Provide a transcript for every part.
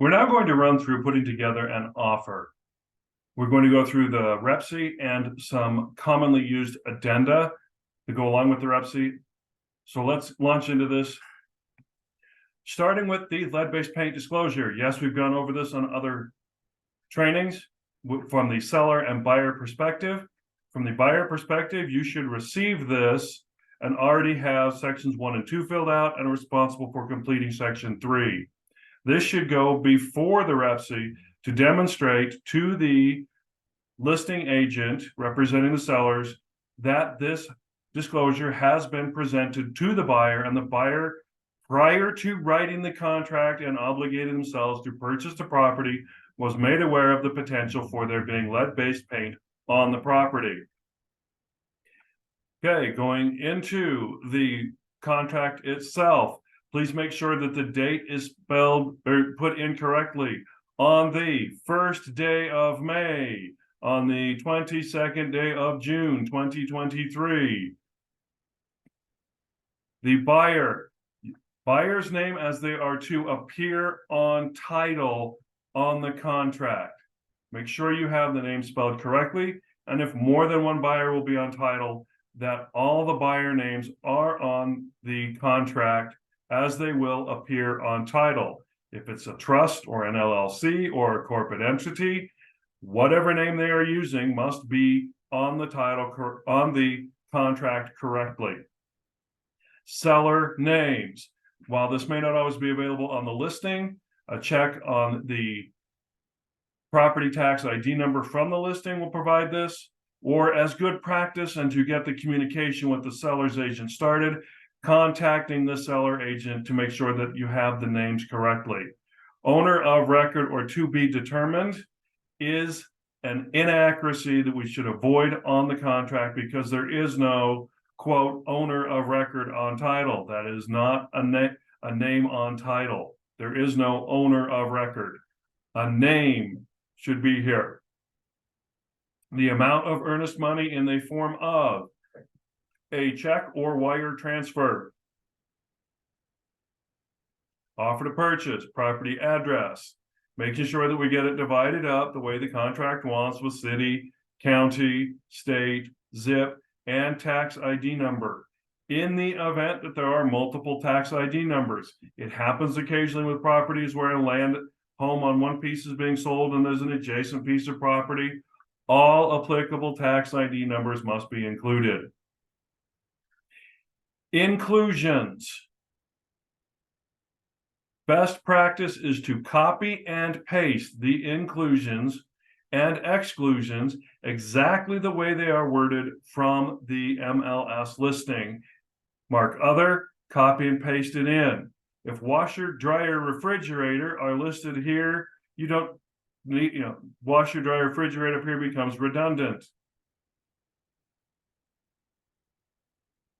We're now going to run through putting together an offer. We're going to go through the REPC and some commonly used addenda to go along with the REPC. So let's launch into this. Starting with the lead-based paint disclosure. Yes, we've gone over this on other trainings from the seller and buyer perspective. From the buyer perspective, you should receive this and already have sections 1 and 2 filled out and are responsible for completing section 3. This should go before the REPC to demonstrate to the listing agent representing the sellers that this disclosure has been presented to the buyer, and the buyer, prior to writing the contract and obligating themselves to purchase the property, was made aware of the potential for there being lead-based paint on the property. Okay, going into the contract itself, please make sure that the date is spelled or put incorrectly. On the 1st day of May, on the 22nd day of June, 2023. The buyer's name as they are to appear on title on the contract. Make sure you have the name spelled correctly, and if more than one buyer will be on title, that all the buyer names are on the contract as they will appear on title. If it's a trust or an LLC or a corporate entity, whatever name they are using must be on the title, on the contract correctly. Seller names. While this may not always be available on the listing, a check on the property tax ID number from the listing will provide this, or as good practice and to get the communication with the seller's agent started, contacting the seller agent to make sure that you have the names correctly. Owner of record or to be determined is an inaccuracy that we should avoid on the contract because there is no, quote, owner of record on title. That is not a name on title. There is no owner of record. A name should be here. The amount of earnest money in the form of a check or wire transfer. Offer to purchase, property address, making sure that we get it divided up the way the contract wants with city, county, state, zip, and tax ID number. In the event that there are multiple tax ID numbers, it happens occasionally with properties where a land home on one piece is being sold and there's an adjacent piece of property. All applicable tax ID numbers must be included. Inclusions. Best practice is to copy and paste the inclusions and exclusions exactly the way they are worded from the MLS listing. Mark other, copy and paste it in. If washer, dryer, refrigerator are listed here, you don't need, washer, dryer, refrigerator up here becomes redundant.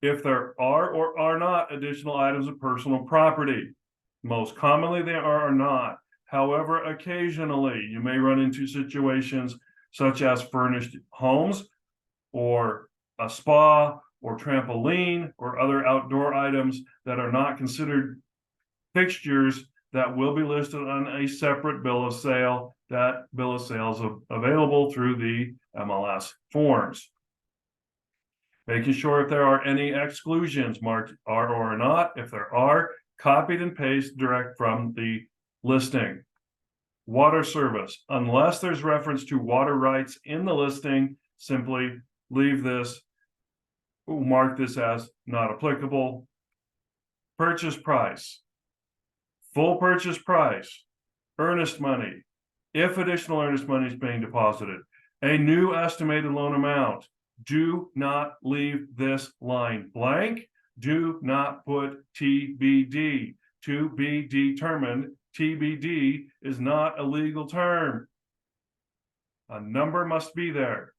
If there are or are not additional items of personal property, most commonly they are or not. However, occasionally you may run into situations such as furnished homes or a spa or trampoline or other outdoor items that are not considered fixtures that will be listed on a separate bill of sale. That bill of sale is available through the MLS forms. Making sure if there are any exclusions marked are or are not. If there are, copied and pasted direct from the listing. Water service. Unless there's reference to water rights in the listing, simply leave this, mark this as not applicable. Purchase price. Full purchase price. Earnest money. If additional earnest money is being deposited. A new estimated loan amount. Do not leave this line blank. Do not put TBD, to be determined. TBD is not a legal term. A number must be there.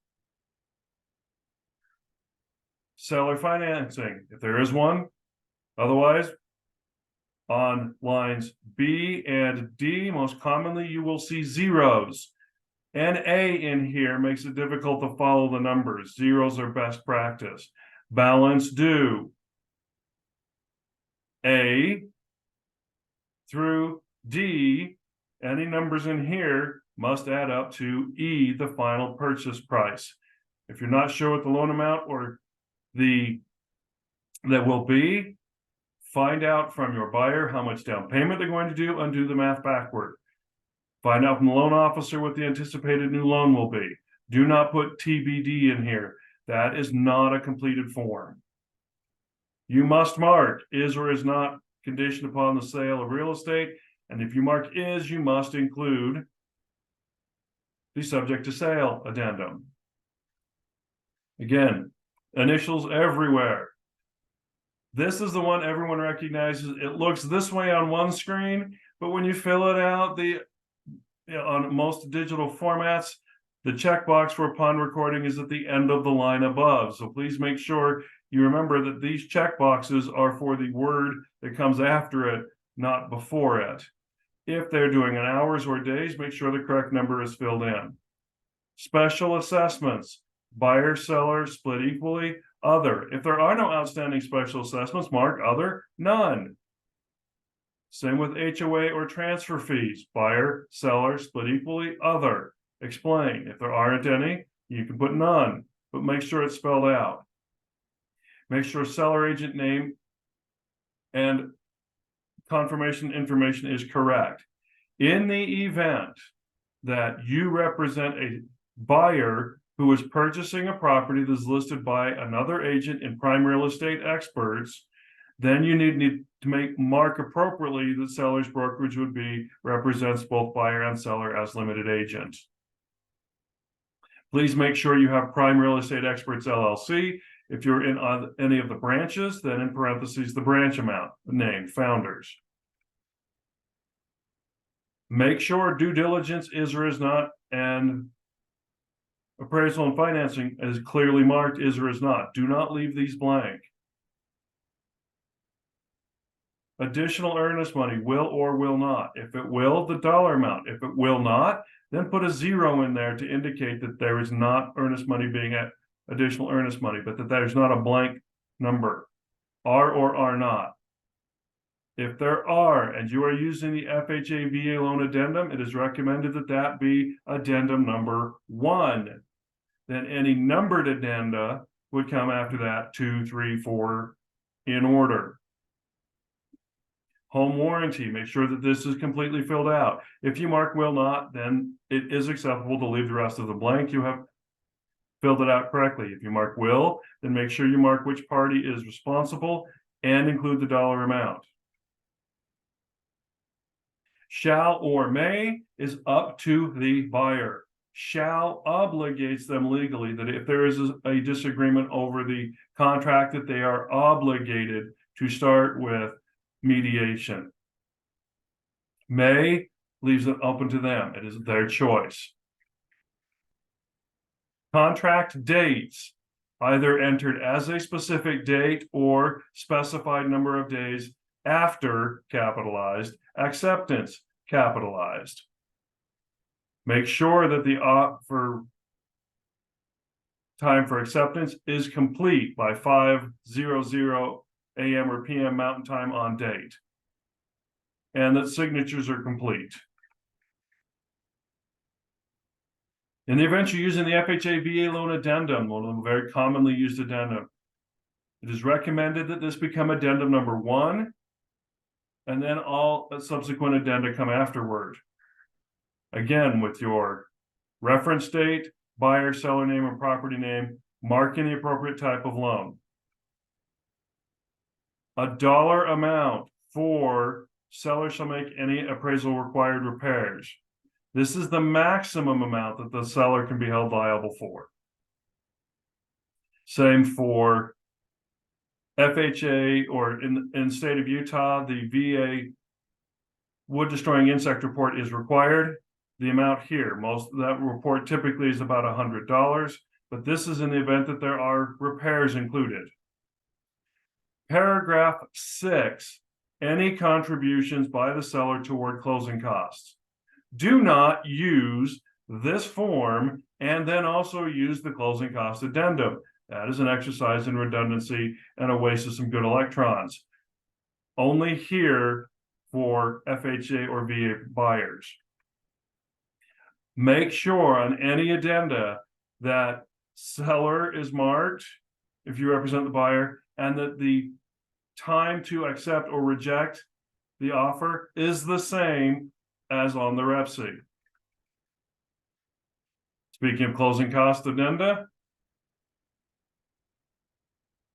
Seller financing, if there is one. Otherwise, on lines B and D, most commonly you will see zeros. An A in here makes it difficult to follow the numbers. Zeros are best practice. Balance due. A through D any numbers in here must add up to E, the final purchase price. If you're not sure what the loan amount or that will be, find out from your buyer how much down payment they're going to do and do the math backward. Find out from the loan officer what the anticipated new loan will be. Do not put TBD in here. That is not a completed form. You must mark is or is not conditioned upon the sale of real estate. And if you mark is, you must include the subject to sale addendum. Again, initials everywhere. This is the one everyone recognizes. It looks this way on one screen, but when you fill it out, on most digital formats, the checkbox for upon recording is at the end of the line above. So please make sure you remember that these checkboxes are for the word that comes after it, not before it. If they're doing in hours or days, make sure the correct number is filled in. Special assessments, buyer, seller, split equally, other. If there are no outstanding special assessments, mark other, none. Same with HOA or transfer fees, buyer, seller, split equally, other. Explain. If there aren't any, you can put none, but make sure it's spelled out. Make sure seller agent name and confirmation information is correct. In the event that you represent a buyer who is purchasing a property that's listed by another agent in Prime Real Estate Experts, then you need to mark appropriately that seller's brokerage would be represents both buyer and seller as limited agent. Please make sure you have Prime Real Estate Experts LLC. If you're in any of the branches, then in parentheses the branch amount, the name, founders. Make sure due diligence is or is not, and appraisal and financing is clearly marked is or is not. Do not leave these blank. Additional earnest money will or will not. If it will, the dollar amount. If it will not, then put a 0 in there to indicate that there is not earnest money being additional earnest money, but that there's not a blank number. Are or are not. If there are, and you are using the FHA VA loan addendum, it is recommended that that be addendum number 1. Then any numbered addenda would come after that, 2, 3, 4 in order. Home warranty, make sure that this is completely filled out. If you mark will not, then it is acceptable to leave the rest of the blank. You have filled it out correctly. If you mark will, then make sure you mark which party is responsible and include the dollar amount. Shall or may is up to the buyer. Shall obligates them legally that if there is a disagreement over the contract, that they are obligated to start with mediation. May leaves it open to them. It is their choice. Contract dates, either entered as a specific date or specified number of days after capitalized, acceptance capitalized. Make sure that the time for acceptance is complete by 5:00 a.m. or p.m. Mountain Time on date, and that signatures are complete. In the event you're using the FHA VA loan addendum, one of the very commonly used addendum, it is recommended that this become addendum number 1, and then all subsequent addenda come afterward. Again, with your reference date, buyer, seller name, and property name, mark in the appropriate type of loan. A dollar amount for seller shall make any appraisal required repairs. This is the maximum amount that the seller can be held liable for. Same for FHA, or in the state of Utah, the VA wood destroying insect report is required. The amount here, most of that report typically is about $100, but this is in the event that there are repairs included. Paragraph 6, any contributions by the seller toward closing costs. Do not use this form and then also use the closing cost addendum. That is an exercise in redundancy and a waste of some good electrons. Only here for FHA or VA buyers. Make sure on any addenda that seller is marked, if you represent the buyer, and that the time to accept or reject the offer is the same as on the REPC. Speaking of closing cost addenda,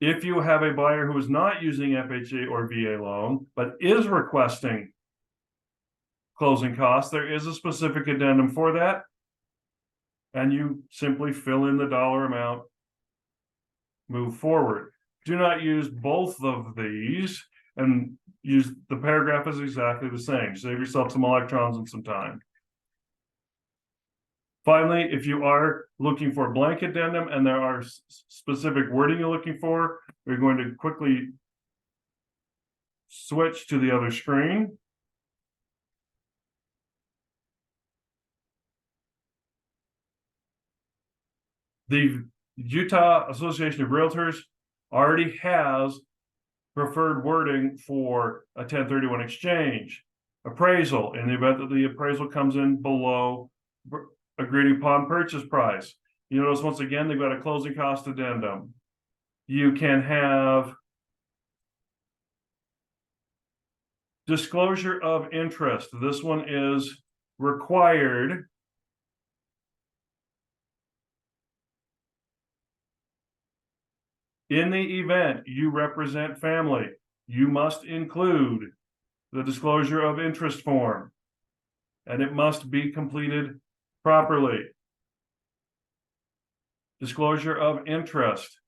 if you have a buyer who is not using FHA or VA loan, but is requesting closing costs, there is a specific addendum for that. And you simply fill in the dollar amount, move forward. Do not use both of these and use the paragraph is exactly the same. Save yourself some electrons and some time. Finally, if you are looking for a blank addendum and there are specific wording you're looking for, we're going to quickly switch to the other screen. The Utah Association of Realtors already has preferred wording for a 1031 exchange. Appraisal, in the event that the appraisal comes in below agreed upon purchase price. You notice once again, they've got a closing cost addendum. You can have disclosure of interest. This one is required. In the event you represent family, you must include the disclosure of interest form, and it must be completed properly. Disclosure of interest.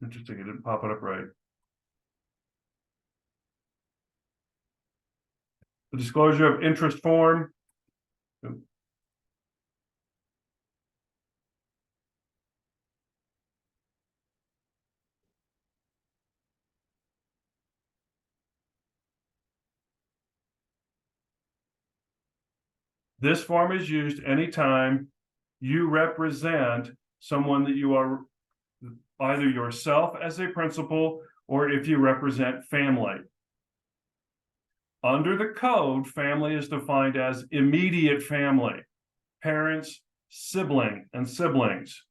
Interesting, it didn't pop it up right. The disclosure of interest form. This form is used anytime you represent someone that you are either yourself as a principal or if you represent family. Under the code, family is defined as immediate family, parents, sibling, and siblings,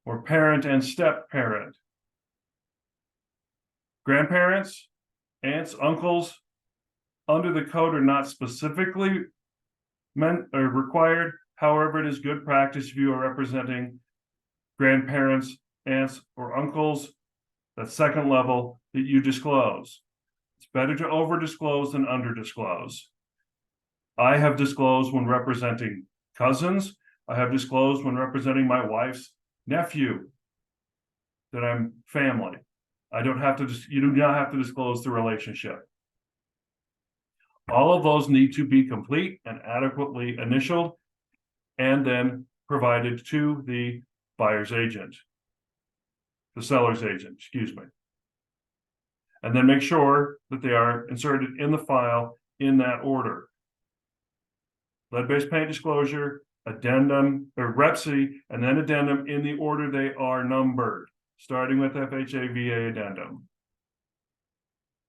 or parent and step-parent. Grandparents, aunts, uncles, under the code are not specifically meant or required. However, it is good practice if you are representing grandparents, aunts, or uncles, that second level, that you disclose. It's better to over disclose than under disclose. I have disclosed when representing cousins. I have disclosed when representing my wife's nephew that I'm family. I don't have to, you do not have to disclose the relationship. All of those need to be complete and adequately initialed and then provided to the buyer's agent, the seller's agent, excuse me. And then make sure that they are inserted in the file in that order. Lead-based paint disclosure, addendum, or REPC, and then addendum in the order they are numbered, starting with FHA VA addendum.